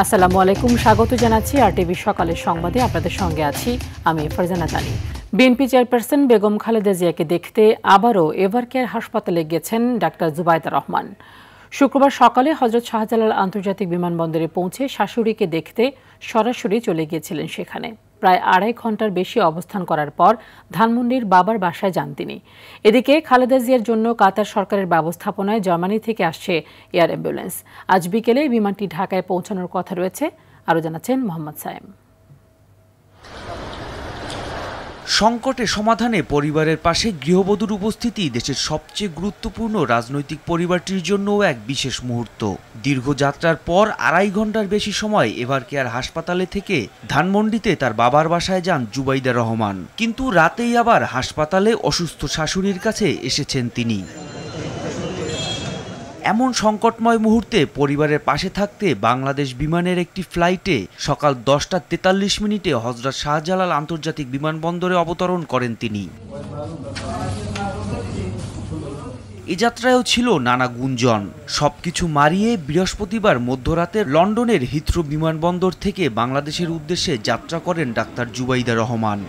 আসসালামু আলাইকুম, স্বাগত জানাচ্ছি আরটিভি সকালের সংবাদে। আপনাদের সঙ্গে আছি আমি ফারজানা তানি। বিএনপি চেয়ারপারসন বেগম খালেদা জিয়াকে দেখতে আবারও এভারকেয়ার হাসপাতালে গেছেন ডাক্তার জুবাইদা রহমান। শুক্রবার সকালে হযরত শাহজালাল আন্তর্জাতিক বিমানবন্দরে পৌঁছে শাশুড়িকে দেখতে সরাসরি চলে গিয়েছিলেন সেখানে। প্রায় 2.5 ঘন্টার বেশি অবস্থান করার পর ধানমন্ডির বাবার বাসায় যান তিনি। এদিকে খালেদা জিয়ার জন্য কাতার সরকারের ব্যবস্থাপনায় জার্মানি থেকে আসছে এয়ার অ্যাম্বুলেন্স। আজ বিকেলে বিমানটি ঢাকায় পৌঁছানোর কথা রয়েছে। আরও জানাচ্ছেন মোহাম্মদ সায়েম। সংকটে সমাধানে পরিবারের পাশে গৃহবধূর উপস্থিতি দেশের সবচেয়ে গুরুত্বপূর্ণ রাজনৈতিক পরিবারটির জন্যও এক বিশেষ মুহূর্ত। দীর্ঘ যাত্রার পর 2.5 ঘন্টার বেশি সময় এভারকেয়ার হাসপাতালে থেকে ধানমন্ডিতে তার বাবার বাসায় যান জুবাইদা রহমান। কিন্তু রাতেই আবার হাসপাতালে অসুস্থ শাশুড়ির কাছে এসেছেন তিনি। এমন সংকটময় মুহূর্তে পরিবারের পাশে থাকতে বাংলাদেশ বিমানের একটি ফ্লাইটে সকাল 10:43 হযরত শাহজালাল আন্তর্জাতিক বিমানবন্দরে অবতরণ করেন তিনি। এ যাত্রায়ও ছিল নানা গুঞ্জন। সবকিছু মারিয়ে বৃহস্পতিবার মধ্যরাতে লন্ডনের হিথ্রো বিমানবন্দর থেকে বাংলাদেশের উদ্দেশ্যে যাত্রা করেন ডাক্তার জুবাইদা রহমান।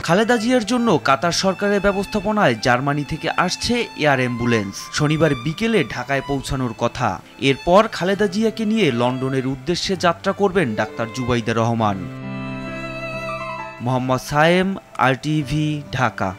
খালেদা জিয়ার জন্য কাতার সরকারের ব্যবস্থাপনায় জার্মানি থেকে আসছে এয়ার অ্যাম্বুলেন্স। শনিবার বিকেলে ঢাকায় পৌঁছানোর কথা। এরপর খালেদা জিয়াকে নিয়ে লন্ডনের উদ্দেশ্যে যাত্রা করবেন ডাক্তার জুবাইদা রহমান। মোহাম্মদ সায়েম, আরটিভি, ঢাকা।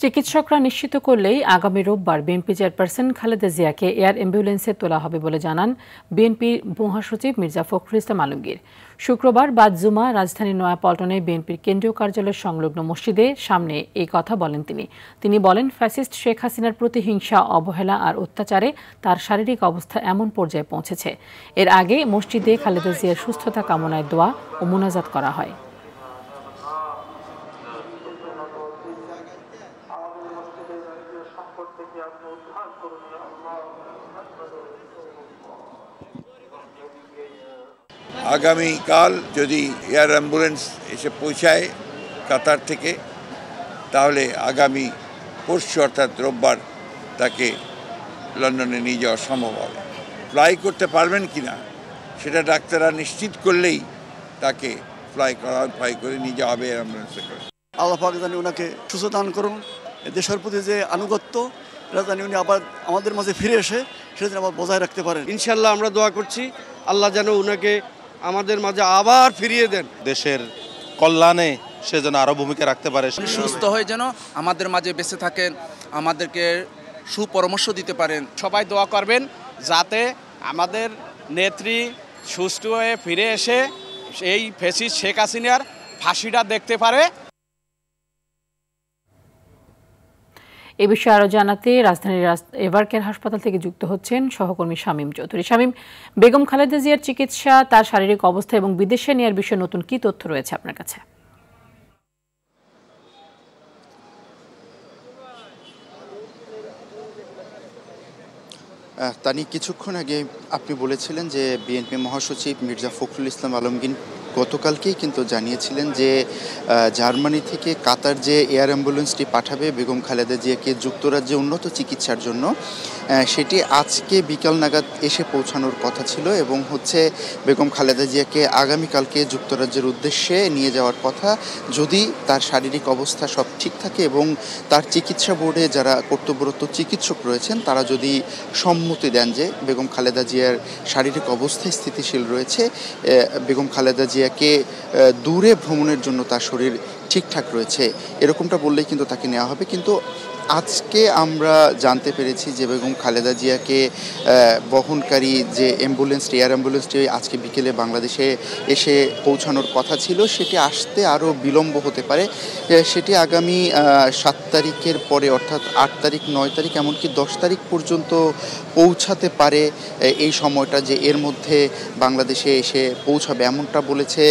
চিকিৎসকরা নিশ্চিত করলেই আগামী রোববার বিএনপি চেয়ারপারসন খালেদা জিয়াকে এয়ার অ্যাম্বুলেন্সে তোলা হবে বলে জানান বিএনপির মহাসচিব মির্জা ফখরুল ইসলাম আলমগীর। শুক্রবার বাদ জুমা রাজধানীর নয়াপল্টনে বিএনপির কেন্দ্রীয় কার্যালয়ের সংলগ্ন মসজিদের সামনে এই কথা বলেন তিনি বলেন, ফ্যাসিস্ট শেখ হাসিনার প্রতি হিংসা, অবহেলা আর অত্যাচারে তার শারীরিক অবস্থা এমন পর্যায়ে পৌঁছেছে। এর আগে মসজিদে খালেদা জিয়ার সুস্থতা কামনায় দোয়া ও মুনাজাত করা হয়। আগামীকাল যদি এয়ার অ্যাম্বুলেন্স এসে পৌঁছায় কাতার থেকে, তাহলে আগামী পরশু অর্থাৎ রোববার তাকে লন্ডনে নিয়ে যাওয়া সম্ভব হবে। ফ্লাই করতে পারবেন কি না সেটা ডাক্তাররা নিশ্চিত করলেই তাকে ফ্লাই করে নিয়ে যাওয়া হবে এয়ার অ্যাম্বুলেন্সে করে। আল্লাহ পাক জানি ওনাকে সুস্থ দান করুন। দেশের প্রতি যে আনুগত্য, এটা জানি উনি আবার আমাদের মাঝে ফিরে এসে সেটা যেন আবার বজায় রাখতে পারেন। ইনশাল্লাহ আমরা দোয়া করছি আল্লাহ যেন উনাকে আমাদের মাঝে আবার ফিরিয়ে দেন। দেশের কল্যাণে সে যেন আরও ভূমিকা রাখতে পারে। সুস্থ হয়ে যেন আমাদের মাঝে বেঁচে থাকেন, আমাদেরকে সুপরামর্শ দিতে পারেন। সবাই দোয়া করবেন যাতে আমাদের নেত্রী সুস্থ হয়ে ফিরে এসে এই ফ্যাসিস্ট শেখ হাসিনার ফাঁসিটা দেখতে পারে। এ বিষয়ে আরও জানাতে রাজধানীর এভারকেয়ার হাসপাতাল থেকে যুক্ত হচ্ছেন সহকর্মী শামীম চৌধুরী। শামীম, বেগম খালেদা জিয়ার চিকিৎসা, তার শারীরিক অবস্থা এবং বিদেশে নেওয়ার বিষয়ে নতুন কি তথ্য রয়েছে আপনার কাছে? তানি, কিছুক্ষণ আগে আপনি বলেছিলেন যে বিএনপি মহাসচিব মির্জা ফখরুল ইসলাম আলমগীর গতকালকেই কিন্তু জানিয়েছিলেন যে জার্মানি থেকে কাতার যে এয়ার অ্যাম্বুলেন্সটি পাঠাবে বেগম খালেদা জিয়াকে যুক্তরাজ্যে উন্নত চিকিৎসার জন্য, সেটি আজকে বিকাল নাগাদ এসে পৌঁছানোর কথা ছিল এবং বেগম খালেদা জিয়াকে আগামীকালকে যুক্তরাজ্যের উদ্দেশ্যে নিয়ে যাওয়ার কথা, যদি তার শারীরিক অবস্থা সব ঠিক থাকে এবং তার চিকিৎসা বোর্ডে যারা কর্তব্যরত চিকিৎসক রয়েছেন তারা যদি সম্মতি দেন যে বেগম খালেদা জিয়ার শারীরিক অবস্থা স্থিতিশীল রয়েছে, বেগম খালেদা জিয়াকে দূরে ভ্রমণের জন্য তার শরীর ঠিকঠাক রয়েছে, এরকমটা বললেই কিন্তু তাকে নেওয়া হবে। কিন্তু আজকে আমরা জানতে পেরেছি যে বেগম খালেদা জিয়াকে বহনকারী যে অ্যাম্বুলেন্সটি, এয়ার অ্যাম্বুলেন্সটি আজকে বিকেলে বাংলাদেশে এসে পৌঁছানোর কথা ছিল, সেটি আসতে আরও বিলম্ব হতে পারে। সেটি আগামী 7 তারিখের পরে অর্থাৎ 8 তারিখ, 9 তারিখ, এমনকি 10 তারিখ পর্যন্ত পৌঁছাতে পারে। এই সময়টা যে এর মধ্যে বাংলাদেশে এসে পৌঁছাবে এমনটা বলেছে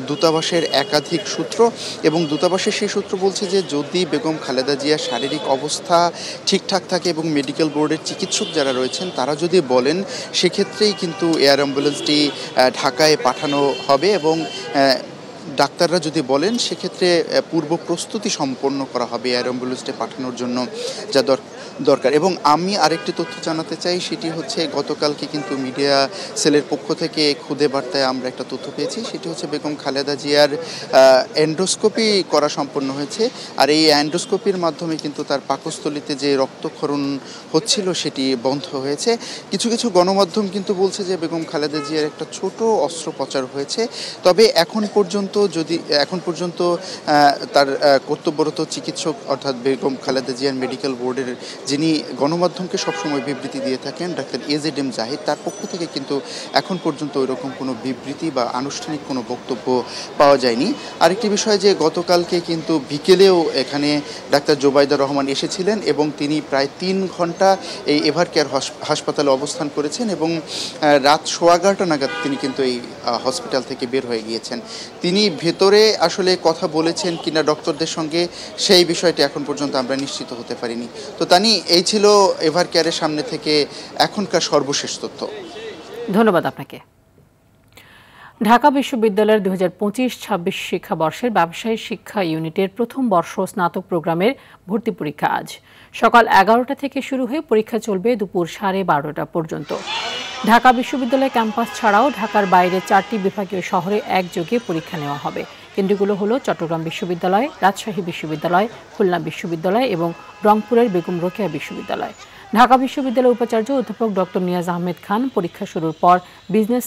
দূতাবাসের একাধিক সূত্র, এবং দূতাবাসের সেই সূত্র বলছে যে যদি বেগম খালেদা জিয়ার শারীরিক অবস্থা ঠিকঠাক থাকে এবং মেডিকেল বোর্ডের চিকিৎসক যারা রয়েছেন তারা যদি বলেন, সেক্ষেত্রেই কিন্তু এয়ার অ্যাম্বুলেন্সটি ঢাকায় পাঠানো হবে এবং ডাক্তাররা যদি বলেন সেক্ষেত্রে পূর্ব প্রস্তুতি সম্পন্ন করা হবে এয়ার অ্যাম্বুলেন্সটি পাঠানোর জন্য যা দরকার। এবং আমি আরেকটি তথ্য জানাতে চাই, সেটি হচ্ছে গতকালকে কিন্তু মিডিয়া সেলের পক্ষ থেকে খুদে বার্তায় আমরা একটা তথ্য পেয়েছি, সেটি হচ্ছে বেগম খালেদা জিয়ার এন্ডোস্কোপি করা সম্পন্ন হয়েছে। আর এই এন্ডোস্কোপির মাধ্যমে কিন্তু তার পাকস্থলীতে যে রক্তক্ষরণ হচ্ছিল সেটি বন্ধ হয়েছে। কিছু কিছু গণমাধ্যম কিন্তু বলছে যে বেগম খালেদা জিয়ার একটা ছোট অস্ত্রোপচার হয়েছে। তবে এখন পর্যন্ত তার কর্তব্যরত চিকিৎসক অর্থাৎ বেগম খালেদা জিয়ার মেডিকেল বোর্ডের যিনি গণমাধ্যমকে সবসময় বিবৃতি দিয়ে থাকেন ডাক্তার AZM জাহিদ, তার পক্ষ থেকে কিন্তু এখন পর্যন্ত ওইরকম কোনো বিবৃতি বা আনুষ্ঠানিক কোনো বক্তব্য পাওয়া যায়নি। আরেকটি বিষয় যে গতকালকে কিন্তু বিকেলেও এখানে ডাক্তার জুবাইদা রহমান এসেছিলেন এবং তিনি প্রায় 3 ঘন্টা এই এভারকেয়ার হাসপাতালে অবস্থান করেছেন এবং রাত 11:15 নাগাদ তিনি কিন্তু এই হসপিটাল থেকে বের হয়ে গিয়েছেন। তিনি ভেতরে আসলে কথা বলেছেন কিনা ডক্টরদের সঙ্গে সেই বিষয়টি এখন পর্যন্ত আমরা নিশ্চিত হতে পারিনি। তো তানি, এই ছিল এভারকেয়ারের সামনে থেকে এখনকার সর্বশেষ তথ্য। ধন্যবাদ আপনাকে। ঢাকা বিশ্ববিদ্যালয়ের 2025-26 শিক্ষাবর্ষের ব্যবসায়ী শিক্ষা ইউনিটের প্রথম বর্ষ স্নাতক প্রোগ্রামের ভর্তি পরীক্ষা আজ সকাল 11টা থেকে শুরু হয়ে পরীক্ষা চলবে দুপুর 12:30 পর্যন্ত। ঢাকা বিশ্ববিদ্যালয় ক্যাম্পাস ছাড়াও ঢাকার বাইরে 4টি বিভাগীয় শহরে একযোগে পরীক্ষা নেওয়া হবে। কেন্দ্রগুলো হলো চট্টগ্রাম বিশ্ববিদ্যালয়, রাজশাহী বিশ্ববিদ্যালয়, খুলনা বিশ্ববিদ্যালয় এবং রংপুরের বেগম রোকেয়া বিশ্ববিদ্যালয়। ঢাকা বিশ্ববিদ্যালয়ের উপাচার্য অধ্যাপক ডক্টর নিয়াজ আহমেদ খান পরীক্ষা শুরুর পর বিজনেস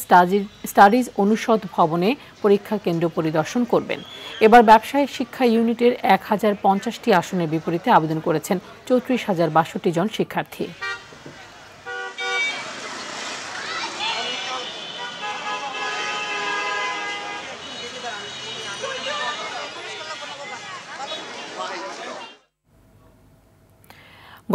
স্টাডিজ অনুষদ ভবনে পরীক্ষা কেন্দ্র পরিদর্শন করবেন। এবার ব্যবসায় শিক্ষা ইউনিটের 1050টি আসনের বিপরীতে আবেদন করেছেন 34,062 জন শিক্ষার্থী।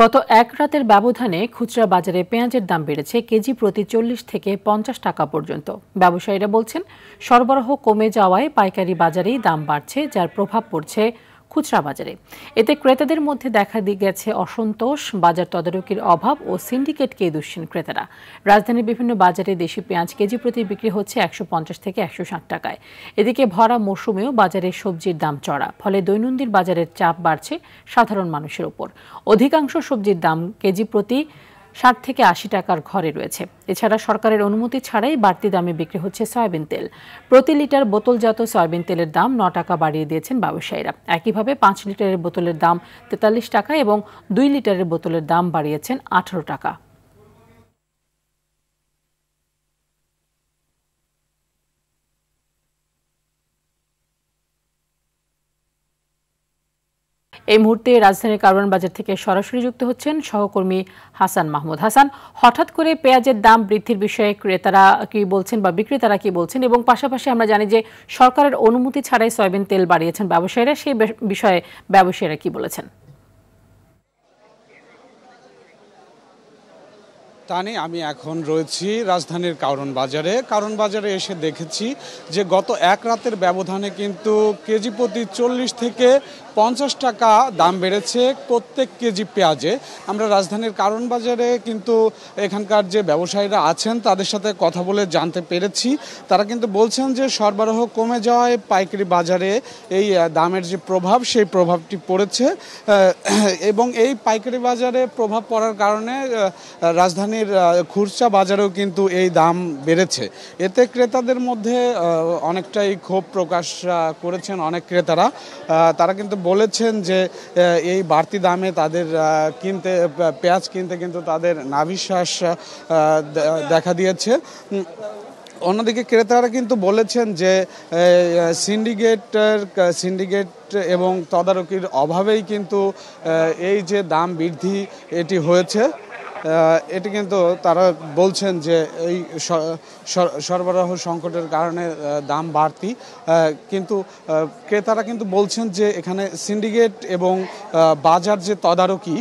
গত এক রাতের ব্যবধানে খুচরা বাজারে পেঁয়াজের দাম বেড়েছে কেজি প্রতি 40 থেকে 50 টাকা পর্যন্ত। ব্যবসায়ীরা বলছেন সরবরাহ কমে যাওয়ায় পাইকারি বাজারেই দাম বাড়ছে, যার প্রভাব পড়ছে খুচরা বাজারে। এতে ক্রেতাদের মধ্যে দেখা গেছে অসন্তোষ, বাজার তদারকির অভাব ও সিন্ডিকেটকে দুষছেন ক্রেতারা। রাজধানীর বিভিন্ন বাজারে দেশি পেঁয়াজ কেজি প্রতি বিক্রি হচ্ছে 150 থেকে 160 টাকায়। এদিকে ভরা মৌসুমেও বাজারে সবজির দাম চড়া, ফলে দৈনন্দিন বাজারের চাপ বাড়ছে সাধারণ মানুষের উপর। অধিকাংশ সবজির দাম কেজি প্রতি 60 থেকে 80 টাকার ঘরে রয়েছে। এছাড়া সরকারের অনুমতি ছাড়াই বাড়তি দামে বিক্রি হচ্ছে সয়াবিন তেল। প্রতি লিটার বোতলজাত সয়াবিন তেলের দাম 9 টাকা বাড়িয়ে দিয়েছেন ব্যবসায়ীরা। একইভাবে 5 লিটারের বোতলের দাম 43 টাকা এবং 2 লিটারের বোতলের দাম বাড়িয়েছেন 18 টাকা। এই মুহূর্তে রাজধানীর কারওয়ান বাজার থেকে সরাসরি যুক্ত হচ্ছেন সহকর্মী হাসান মাহমুদ। হাসান, হঠাৎ করে পেঁয়াজের দাম বৃদ্ধির বিষয়ে ক্রেতারা কি বলছেন বা বিক্রেতারা কি বলছেন, এবং পাশাপাশি আমরা জানি যে সরকারের অনুমতি ছাড়াই সয়াবিন তেল বাড়িয়েছেন ব্যবসায়ীরা, সেই বিষয়ে ব্যবসায়ীরা কি বলেছেন? তানি, আমি এখন রয়েছি রাজধানীর কারওয়ান বাজারে এসে দেখেছি যে গত এক রাতের ব্যবধানে কিন্তু কেজি প্রতি 40 থেকে 50 টাকা দাম বেড়েছে প্রত্যেক কেজি পেঁয়াজে। আমরা রাজধানীর কারওয়ান বাজারে কিন্তু এখানকার যে ব্যবসায়ীরা আছেন তাদের সাথে কথা বলে জানতে পেরেছি, তারা কিন্তু বলছেন যে সরবরাহ কমে যাওয়ায় পাইকারি বাজারে এই দামের যে প্রভাব, সেই প্রভাবটি পড়েছে এবং এই পাইকারি বাজারে প্রভাব পড়ার কারণে রাজধানীর খুচরা বাজারেও কিন্তু এই দাম বেড়েছে। এতে ক্রেতাদের মধ্যে অনেকটাই ক্ষোভ প্রকাশ করেছেন অনেক ক্রেতারা। তারা কিন্তু বলেছেন যে এই বাড়তি দামে তাদের পেঁয়াজ কিনতে কিন্তু তাদের নাভিশ্বাস দেখা দিয়েছে। অন্যদিকে ক্রেতারা কিন্তু বলেছেন যে সিন্ডিকেট এবং তদারকির অভাবেই কিন্তু এই যে দাম বৃদ্ধি এটি হয়েছে। এটি কিন্তু তারা বলছেন যে এই সরবরাহ সংকটের কারণে দাম বাড়তি, কিন্তু ক্রেতারা কিন্তু বলছেন যে এখানে সিন্ডিকেট এবং বাজার যে তদারকি,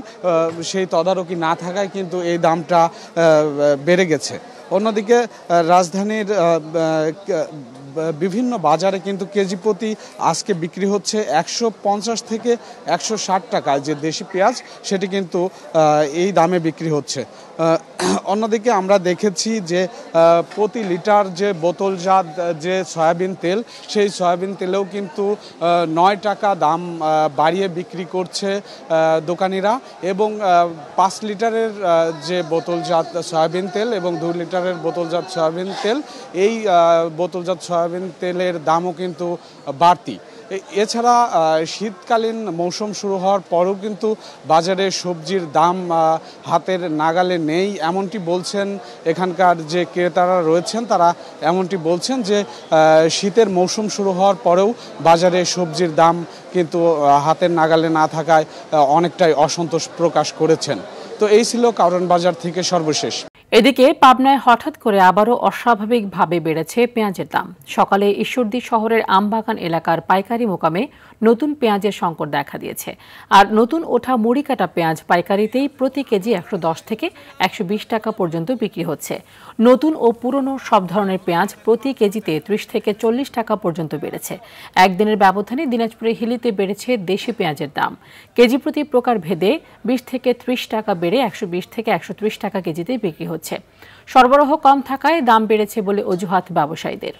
সেই তদারকি না থাকায় কিন্তু এই দামটা বেড়ে গেছে। অন্যদিকে রাজধানীর বিভিন্ন বাজারে কিন্তু কেজি প্রতি আজকে বিক্রি হচ্ছে 150 থেকে 160 টাকা। যে দেশি পেঁয়াজ সেটি কিন্তু এই দামে বিক্রি হচ্ছে। অন্যদিকে আমরা দেখেছি যে প্রতি লিটার যে বোতলজাত যে সয়াবিন তেল, সেই সয়াবিন তেলেও কিন্তু 9 টাকা দাম বাড়িয়ে বিক্রি করছে দোকানিরা, এবং 5 লিটারের যে বোতলজাত সয়াবিন তেল এবং 2 লিটারের বোতলজাত সয়াবিন তেল, এই বোতলজাত সয়াবিন তেলের দামও কিন্তু বাড়তি। এছাড়া শীতকালীন মৌসুম শুরু হওয়ার পরও কিন্তু বাজারে সবজির দাম হাতের নাগালে নেই, এমনটি বলছেন এখানকার যে ক্রেতারা রয়েছেন। তারা এমনটি বলছেন যে শীতের মৌসুম শুরু হওয়ার পরেও বাজারে সবজির দাম কিন্তু হাতের নাগালে না থাকায় অনেকটাই অসন্তোষ প্রকাশ করেছেন। তো এই ছিল কারণ বাজার থেকে সর্বশেষ। এদিকে পাবনায় হঠাৎ করে আবারও অস্বাভাবিকভাবে বেড়েছে পেঁয়াজের দাম। সকালে ঈশ্বরদী শহরের আমবাগান এলাকার পাইকারি মোকামে নতুন পেঁয়াজের সংকট দেখা দিয়েছে। আর নতুন ওঠা মুড়ি কাটা পেঁয়াজ পাইকারিতেই প্রতি কেজি 110 থেকে 120 টাকা পর্যন্ত বিক্রি হচ্ছে। নতুন ও পুরনো সব ধরনের পেঁয়াজ প্রতি কেজিতে 30 থেকে 40 টাকা পর্যন্ত বেড়েছে। একদিনের ব্যবধানে দিনাজপুরে হিলিতে বেড়েছে দেশি পেঁয়াজের দাম। কেজি প্রতি প্রকার ভেদে 20 থেকে 30 টাকা বেড়ে 120 থেকে 130 টাকা কেজিতে বিক্রি হচ্ছে। সরবরাহ কম থাকায় দাম বেড়েছে বলে অজুহাত ব্যবসায়ীদের।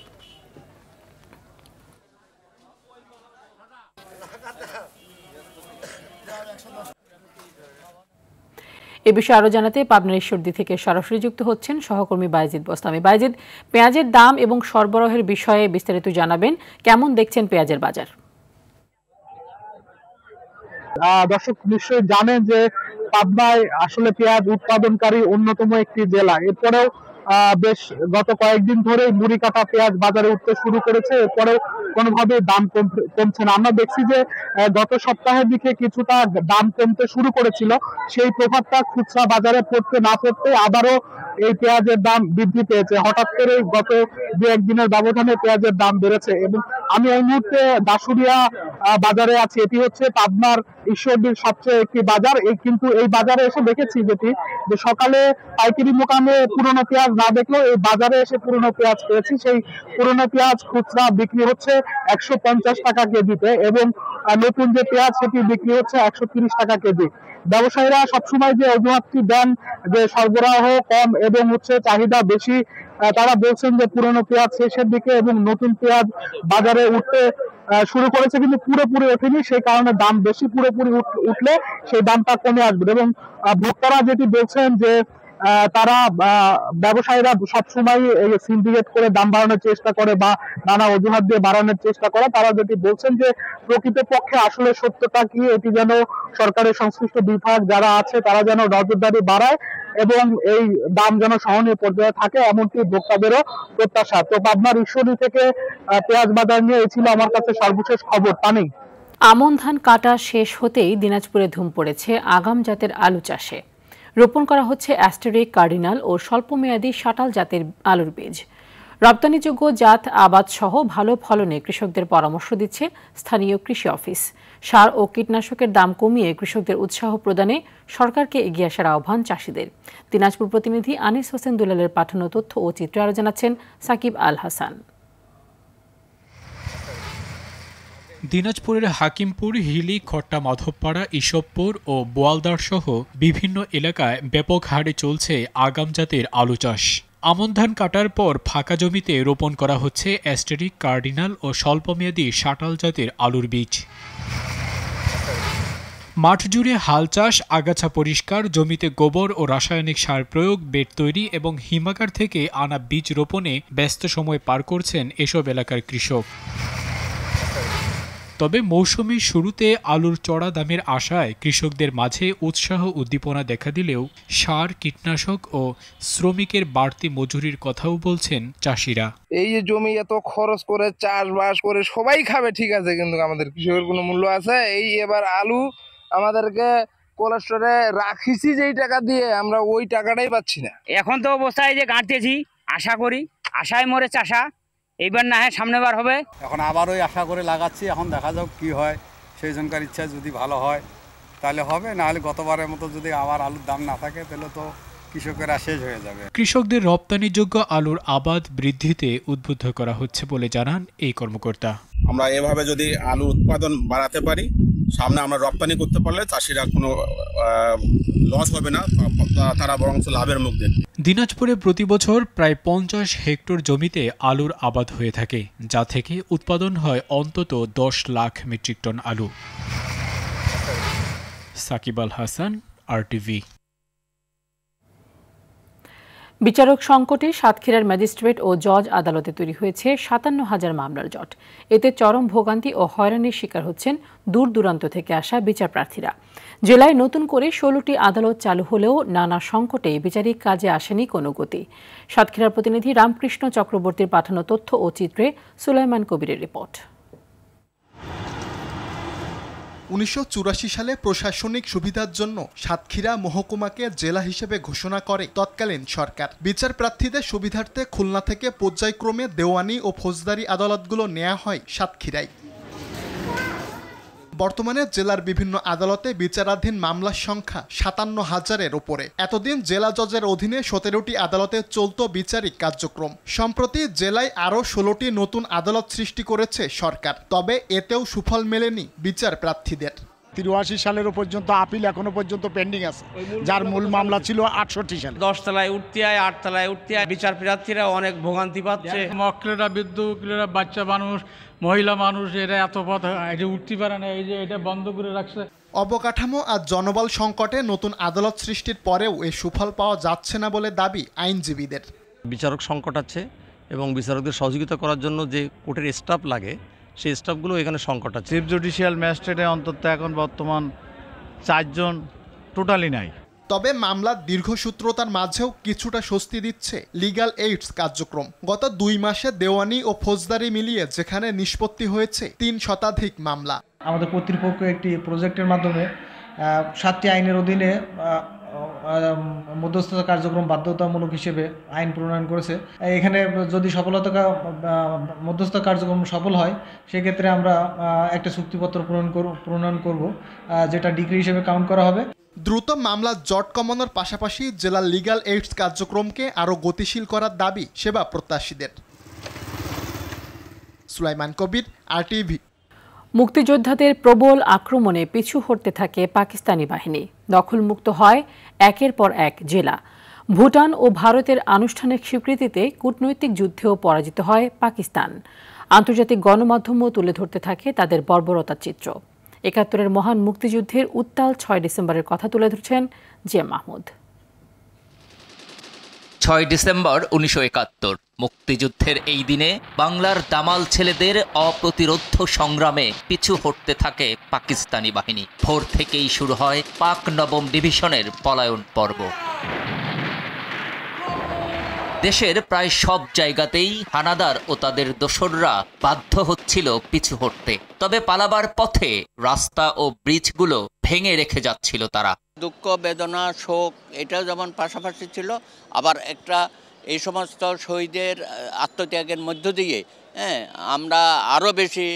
এ বিষয়ে আরো জানাতে পাবনার ঈশ্বরদী থেকে সরাসরি যুক্ত হচ্ছেন সহকর্মী বাইজিদ বোস্তামি। বাইজিদ, পেঁয়াজের দাম এবং সরবরাহের বিষয়ে বিস্তারিত জানাবেন, কেমন দেখছেন পেঁয়াজের বাজার? দর্শক নিশ্চয়ই জানেন যে পাবনায় আসলে পেঁয়াজ উৎপাদনকারী অন্যতম একটি জেলা। এরপরেও বেশ গত কয়েকদিন ধরে মুড়ি কাটা পেঁয়াজ বাজারে উঠতে শুরু করেছে, এরপরেও কোনোভাবে দাম কমছে না। আমরা দেখছি যে গত সপ্তাহের দিকে কিছুটা দাম কমতে শুরু করেছিল, সেই প্রভাবটা খুচরা বাজারে পড়তে না পড়তে আবারও এই পেঁয়াজের দাম বৃদ্ধি পেয়েছে। হঠাৎ করে গত 2-1 দিনের ব্যবধানে পেঁয়াজের দাম বেড়েছে। এবং আমি এই মুহূর্তে দাসুরিয়া বাজারে আছি। এটি হচ্ছে পাবনার ঈশ্বরদীর সবচেয়ে একটি বাজার। কিন্তু এই বাজারে এসে দেখেছি যে সকালে পাইকারি মোকামে পুরনো পেঁয়াজ না দেখলেও এই বাজারে এসে পুরনো পেঁয়াজ পেয়েছি। সেই পুরনো পেঁয়াজ খুচরা বিক্রি হচ্ছে 150 টাকা কেজিতে, এবং নতুন যে পেঁয়াজ সেটি বিক্রি হচ্ছে 130 টাকা কেজি। ব্যবসায়ীরা সবসময় যে অজুহাতটি দেন যে সরবরাহ কম এবং চাহিদা বেশি, তারা বলছেন যে পুরনো পেঁয়াজ শেষের দিকে এবং নতুন পেঁয়াজ বাজারে উঠতে শুরু করেছে, কিন্তু পুরোপুরি ওঠেনি। সেই কারণে দাম বেশি, পুরোপুরি উঠলে সেই দামটা কমে আসবে। এবং ভোক্তারা যেটি বলছেন যে তারা ব্যবসায়ীরা সবসময় সিন্ডিকেট করে দাম বাড়ানোর চেষ্টা করে বা নানা অজুহাত দিয়ে বাড়ানোর চেষ্টা করে। তারা যেটি বলছেন যে প্রকৃতপক্ষে আসলে সত্যটা কি, এটি যেন সরকারের সংশ্লিষ্ট বিভাগ যারা আছে তারা যেন নজরদারি বাড়ায় এবং এই দাম যেন সহনীয় পর্যায়ে থাকে, এমনকি ভোক্তাদেরও প্রত্যাশা। তো পাবনার ঈশ্বরদী থেকে পেঁয়াজ বাজার নিয়ে এই ছিল আমার কাছে সর্বশেষ খবর। পানি আমন ধান কাটা শেষ হতেই দিনাজপুরে ধুম পড়েছে আগাম জাতের আলু চাষে। রোপণ করা হচ্ছে অ্যাস্টেরিক, কার্ডিনাল ও স্বল্পমেয়াদী শাটাল জাতের আলুর বীজ। রপ্তানিযোগ্য জাত আবাদ সহ ভালো ফলনে কৃষকদের পরামর্শ দিচ্ছে স্থানীয় কৃষি অফিস। সার ও কীটনাশকের দাম কমিয়ে কৃষকদের উৎসাহ প্রদানে সরকারকে এগিয়ে আসার আহ্বান চাষিদের। দিনাজপুর প্রতিনিধি আনিস হোসেন দুলালের পাঠানো তথ্য ও চিত্রে আরো জানাচ্ছেন সাকিব আল হাসান। দিনাজপুরের হাকিমপুর, হিলি, খট্টা মাধবপাড়া, ইসবপুর ও বোয়ালদার সহ বিভিন্ন এলাকায় ব্যাপক হারে চলছে আগাম জাতের আলু চাষ। আমন ধান কাটার পর ফাঁকা জমিতে রোপণ করা হচ্ছে অ্যাস্টেরিক, কার্ডিনাল ও স্বল্পমেয়াদী শাটাল জাতের আলুর বীজ। মাঠ জুড়ে হাল চাষ, আগাছা পরিষ্কার, জমিতে গোবর ও রাসায়নিক সার প্রয়োগ, বেড তৈরি এবং হিমাগার থেকে আনা বীজ রোপণে ব্যস্ত সময় পার করছেন এসব এলাকার কৃষক। তবে মৌসুমের শুরুতে আলুর চড়া দামের আশায় কৃষকদের মাঝে উৎসাহ উদ্দীপনা দেখা দিলেও সার, কীটনাশক ও শ্রমিকের বাড়তি মজুরির কথাও বলছেন চাষিরা। এই যে জমি এত খরচ করে চাষবাস করে সবাই খাবে, ঠিক আছে, কিন্তু আমাদের কৃষকের কোনো মূল্য আছে? এই এবার আলু আমাদেরকে কোল্ড স্টোরে রাখিছি যেই টাকা দিয়ে, আমরা ওই টাকাটাই পাচ্ছি না। এখন তো অবস্থায় যে গাঁটতেছি, আশা করি আশায় মরে চাষা, এইবার না হয় সামনেবার হবে। এখন আবার ওই আশা করে লাগাচ্ছি, এখন দেখা যাক কি হয়। সেই জনকার ইচ্ছা যদি ভালো হয় তাহলে হবে, না হলে গতবারের মতো যদি আবার আলুর দাম না থাকে তাহলে তো কৃষকেরা শেষ হয়ে যাবে। কৃষকদের রপ্তানিযোগ্য আলুর আবাদ বৃদ্ধিতে উদ্বুদ্ধ করা হচ্ছে বলে জানান এই কর্মকর্তা। আমরা এভাবে যদি আলু উৎপাদন বাড়াতে পারি, সামনে আমরা রপ্তানি করতে পারলে চাষিরা কোনো লস হবে না, তারা বরং লাভের মুখ দেখবে। দিনাজপুরে প্রতি বছর প্রায় 50 হেক্টর জমিতে আলুর আবাদ হয়ে থাকে, যা থেকে উৎপাদন হয় অন্তত 10 লাখ মেট্রিক টন আলু। সাকিব আল হাসান, RTV। বিচারক সংকটে সাতক্ষীরার ম্যাজিস্ট্রেট ও জজ আদালতে তৈরি হয়েছে 57,000 মামলার জট। এতে চরম ভোগান্তি ও হয়রানির শিকার হচ্ছেন দূর দূরান্ত থেকে আসা বিচার প্রার্থীরা। জেলায় নতুন করে 16টি আদালত চালু হলেও নানা সংকটে বিচারিক কাজে আসেনি কোনো গতি। সাতক্ষীরার প্রতিনিধি রামকৃষ্ণ চক্রবর্তীর পাঠানো তথ্য ও চিত্রে সুলাইমান কবিরের রিপোর্ট। 1984 সালে প্রশাসনিক সুবিধার জন্য সাতক্ষীরা মহকুমাকে জেলা হিসেবে ঘোষণা করে তৎকালীন সরকার। বিচার প্রার্থীদের সুবিধার্থে খুলনা থেকে পর্যায়ক্রমে দেওয়ানি ও ফৌজদারি আদালতগুলো নেওয়া হয় সাতক্ষীরায়। বর্তমানে জেলার বিভিন্ন আদালতে বিচারাধীন মামলার সংখ্যা 57,000-এর উপরে। এতদিন জেলা জজের অধীনে 17টি আদালতে চলত বিচারিক কার্যক্রম। সম্প্রতি জেলায় আরও 16টি নতুন আদালত সৃষ্টি করেছে সরকার, তবে এতেও সুফল মেলেনি বিচার প্রার্থীদের। 83 সালের পর্যন্ত আপিল এখনো পর্যন্ত পেন্ডিং আছে, যার মূল মামলা ছিল 68 সালে। 10 তলায় উঠতে হয়, 8 তলায় উঠতে হয়, বিচার প্রার্থীরা অনেক ভোগান্তি পাচ্ছে। মক্কেলরা, বৃদ্ধ উকিলেরা, বাচ্চা মানুষ, মহিলা মানুষ, এরা এত পথ এটা উঠতে পারে না, এই যে এটা বন্ধ করে রাখছে। অবকাঠামো আর জনবল সংকটে নতুন আদালত সৃষ্টির পরেও এই সুফল পাওয়া যাচ্ছে না বলে দাবি আইনজীবীদের। বিচারক সংকট আছে এবং বিচারকদের সহযোগিতা করার জন্য যে কোর্টের স্টাফ লাগে, সেই স্টাফগুলো এখানে সংকট আছে। চিফ জুডিশিয়াল ম্যাজিস্ট্রেটে অন্তত এখন বর্তমান 4 জন টোটালি নাই। তবে মামলার দীর্ঘসূত্রতার মাঝেও কিছুটা স্বস্তি দিচ্ছে লিগ্যাল এইডস কার্যক্রম। গত 2 মাসে দেওয়ানি ও ফৌজদারি মিলিয়ে যেখানে নিষ্পত্তি হয়েছে 3 শতাধিক মামলা। আমাদের কর্তৃপক্ষ একটি প্রজেক্টের মাধ্যমে 7টি আইনের অধীনে মধ্যস্থতা কার্যক্রম বাধ্যতামূলক হিসেবে আইন প্রণয়ন করেছে। এখানে যদি মধ্যস্থতা কার্যক্রম সফল হয়, সেক্ষেত্রে আমরা একটা চুক্তিপত্র প্রণয়ন করব, যেটা ডিগ্রি হিসেবে কাউন্ট করা হবে। দ্রুত মামলার জট কমানোর পাশাপাশি জেলার লিগ্যাল এইডস কার্যক্রমকে আরও গতিশীল করার দাবি সেবা প্রত্যাশীদের। সুলাইমান কবির, RTV। মুক্তিযোদ্ধাদের প্রবল আক্রমণে পিছু হটতে থাকে পাকিস্তানি বাহিনী। দখলমুক্ত হয় একের পর এক জেলা। ভুটান ও ভারতের আনুষ্ঠানিক স্বীকৃতিতে কূটনৈতিক যুদ্ধেও পরাজিত হয় পাকিস্তান। আন্তর্জাতিক গণমাধ্যমও তুলে ধরতে থাকে তাদের বর্বরতার চিত্র। ৭১-এর মহান মুক্তিযুদ্ধের উত্তাল 6 ডিসেম্বরের কথা তুলে ধরছেন জিএম মাহমুদ। 6 ডিসেম্বর 1971 মুক্তিযুদ্ধের এই দিনে বাংলার দামাল ছেলেদের অপ্রতিরোধ সংগ্রামে পিছু হটতে থাকে পাকিস্তানি বাহিনী। ভোর থেকেই শুরু হয় পাক নবম ডিভিশনের পলায়ন পর্ব। দেশের প্রায় সব জায়গাতেই হানাদার ও তাদের দোসররা বাধ্য হচ্ছিল পিছু হটতে। তবে পালাবার পথে রাস্তা ও ব্রিজগুলো ভেঙে রেখে যাচ্ছিল তারা। দুঃখ, বেদনা, শোক এটাও যেমন পাশাপাশি ছিল, আবার একটা এই সমস্ত শহীদের আত্মত্যাগের মধ্য দিয়ে আমরা আরও বেশি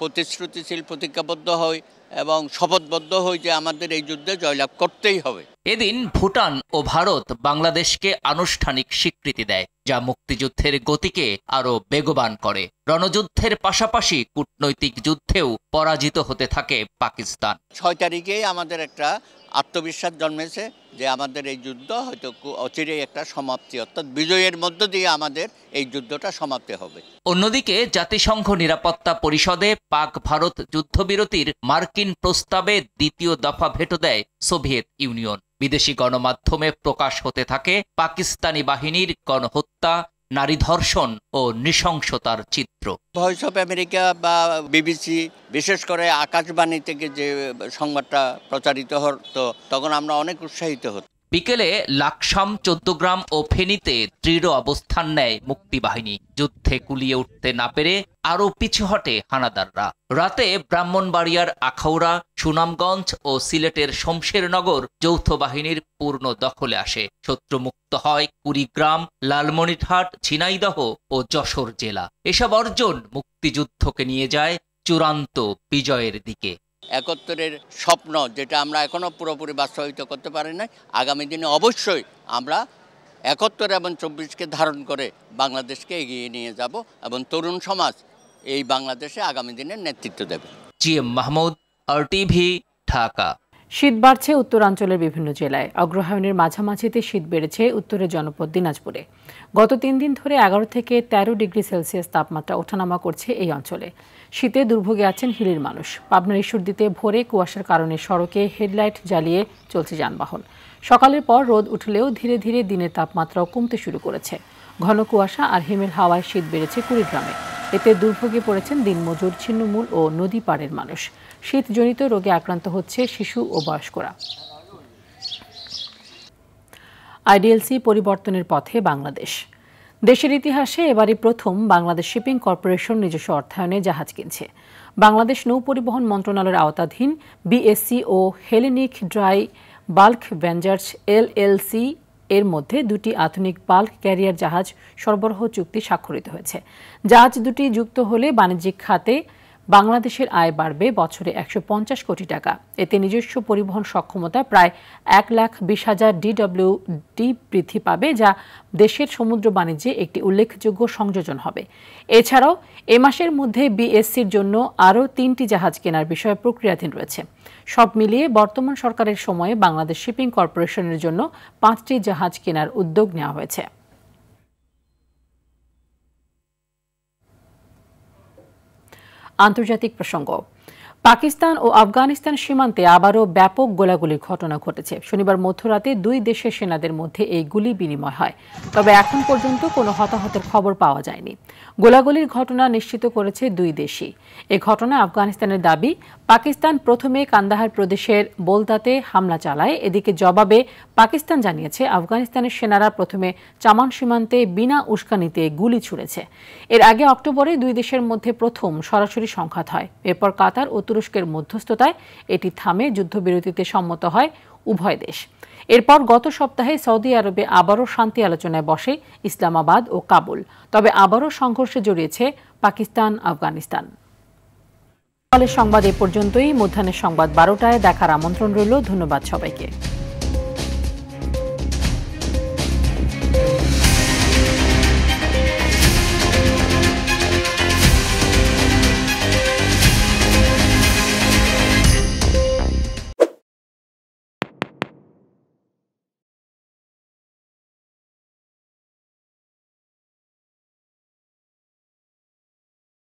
প্রতিশ্রুতিশীল, প্রতিজ্ঞাবদ্ধ হই এবং শপথবদ্ধ হই যে আমাদের এই যুদ্ধে জয়লাভ করতেই হবে। এদিন ভুটান ও ভারত বাংলাদেশকে আনুষ্ঠানিক স্বীকৃতি দেয়, যা মুক্তিযুদ্ধের গতিকে আরো বেগবান করে। রণযুদ্ধের পাশাপাশি কূটনৈতিক যুদ্ধেও পরাজিত হতে থাকে পাকিস্তান। 6 তারিখেই আমাদের একটা আত্মবিশ্বাস জন্মেছে যে আমাদের এই যুদ্ধ হয়তো অচিরেই একটা সমাপ্তি, অর্থাৎ বিজয়ের মধ্য দিয়ে আমাদের এই যুদ্ধটা সমাপ্তি হবে। অন্যদিকে জাতিসংঘ নিরাপত্তা পরিষদে পাক ভারত যুদ্ধবিরতির মার্কিন প্রস্তাবে দ্বিতীয় দফা ভেটো দেয় সোভিয়েত ইউনিয়ন। বিদেশি গণমাধ্যমে প্রকাশ হতে থাকে পাকিস্তানি বাহিনীর গণহত্যা, নারী ধর্ষণ ও নৃশংসতার চিত্র। ভয়েস অফ আমেরিকা বা BBC, বিশেষ করে আকাশবাণী থেকে যে সংবাদটা প্রচারিত হতো, তখন আমরা অনেক উৎসাহিত হতো। বিকেলে লাকসাম, 14 গ্রাম ও ফেনীতে দৃঢ় অবস্থান নেয় মুক্তিবাহিনী। যুদ্ধে কুলিয়ে উঠতে না পেরে আরও পিছু হটে হানাদাররা। রাতে ব্রাহ্মণবাড়িয়ার আখাউড়া, সুনামগঞ্জ ও সিলেটের শমশেরনগর যৌথ বাহিনীর পূর্ণ দখলে আসে। শত্রুমুক্ত হয় কুড়িগ্রাম, লালমনিরহাট, ঝিনাইদহ ও যশোর জেলা। এসব অর্জন মুক্তিযুদ্ধকে নিয়ে যায় চূড়ান্ত বিজয়ের দিকে। 71-এর স্বপ্ন, যেটা আমরা এখনও পুরোপুরি বাস্তবায়িত করতে পারি নাই, আগামী দিনে অবশ্যই আমরা 71 এবং 24কে ধারণ করে বাংলাদেশকে এগিয়ে নিয়ে যাব এবং তরুণ সমাজ এই বাংলাদেশে আগামী দিনের নেতৃত্ব দেবে। GM Mahmud, RTV, Dhaka. শীত বাড়ছে উত্তরাঞ্চলের বিভিন্ন জেলায়। অগ্রহায়ণের মাঝামাঝিতে শীত বেড়েছে উত্তরের জনপদ দিনাজপুরে। গত 3 দিন ধরে 11 থেকে 13 ডিগ্রি সেলসিয়াস তাপমাত্রা ওঠানামা করছে এই অঞ্চলে। শীতে দুর্ভোগে আছেন হিলির মানুষ। পাবনার ঈশ্বরদীতে ভোরে কুয়াশার কারণে সড়কে হেডলাইট জ্বালিয়ে চলছে যানবাহন। সকালের পর রোদ উঠলেও ধীরে ধীরে দিনের তাপমাত্রাও কমতে শুরু করেছে। ঘন কুয়াশা আর হিমেল হাওয়ায় শীত বেড়েছে কুড়িগ্রামে। এতে দুর্ভোগে পড়েছেন দিনমজুর, ছিন্নমূল ও নদী পাড়ের মানুষ। শীতজনিত রোগে আক্রান্ত হচ্ছে শিশু ও বয়স্করা। আইডিএলসি পরিবর্তনের পথে বাংলাদেশ। দেশের ইতিহাসে এবারই প্রথম বাংলাদেশ শিপিং কর্পোরেশন নিজস্ব অর্থায়নে জাহাজ কিনছে। বাংলাদেশ নৌ পরিবহন মন্ত্রণালয়ের আওতাধীন বিএসসি ও Hellenic dry bulk ventures LLC এর মধ্যে 2টি আধুনিক বাল্ক ক্যারিয়ার জাহাজ সরবরাহ চুক্তি স্বাক্ষরিত হয়েছে। জাহাজ দুটি যুক্ত হলে বাণিজ্যিক খাতে বাংলাদেশের আয় বাড়বে বছরে 150 কোটি টাকা। এতে নিজস্ব পরিবহন সক্ষমতা প্রায় 1,20,000 DWD বৃদ্ধি পাবে, যা দেশের সমুদ্র বাণিজ্যে একটি উল্লেখযোগ্য সংযোজন হবে। এছাড়াও এ মাসের মধ্যে বিএসসির জন্য আরও 3টি জাহাজ কেনার বিষয়ে প্রক্রিয়াধীন রয়েছে। সব মিলিয়ে বর্তমান সরকারের সময়ে বাংলাদেশ শিপিং কর্পোরেশনের জন্য 5টি জাহাজ কেনার উদ্যোগ নেওয়া হয়েছে। আন্তর্জাতিক প্রসঙ্গ। পাকিস্তান ও আফগানিস্তান সীমান্তে আবারও ব্যাপক গোলাগুলির ঘটনা ঘটেছে। শনিবার মধ্যরাতে 2 দেশের সেনাদের মধ্যে এই গুলি বিনিময় হয়। তবে এখন পর্যন্ত কোনো হতাহতের খবর পাওয়া যায়নি। গোলাগুলির ঘটনা নিশ্চিত করেছে 2 দেশই। এ ঘটনায় আফগানিস্তানের দাবি, পাকিস্তান প্রথমে কান্দাহার প্রদেশের বোলদাতে হামলা চালায়। এদিকে জবাবে পাকিস্তান জানিয়েছে আফগানিস্তানের সেনারা প্রথমে চামান সীমান্তে বিনা উস্কানিতে গুলি ছুড়েছে। এর আগে অক্টোবরে 2 দেশের মধ্যে প্রথম সরাসরি সংঘাত হয়। এরপর কাতার ও তুরস্কের মধ্যস্থতায় এটি থামে, যুদ্ধবিরতিতে সম্মত হয় উভয় দেশ। এরপর গত সপ্তাহে সৌদি আরবে আবারও শান্তি আলোচনায় বসে ইসলামাবাদ ও কাবুল। তবে আবারও সংঘর্ষে জড়িয়েছে পাকিস্তান, আফগানিস্তান। সকালের সংবাদ এ পর্যন্তই। মধ্যাহ্নের সংবাদ 12টায় দেখার আমন্ত্রণ রইল। ধন্যবাদ সবাইকে।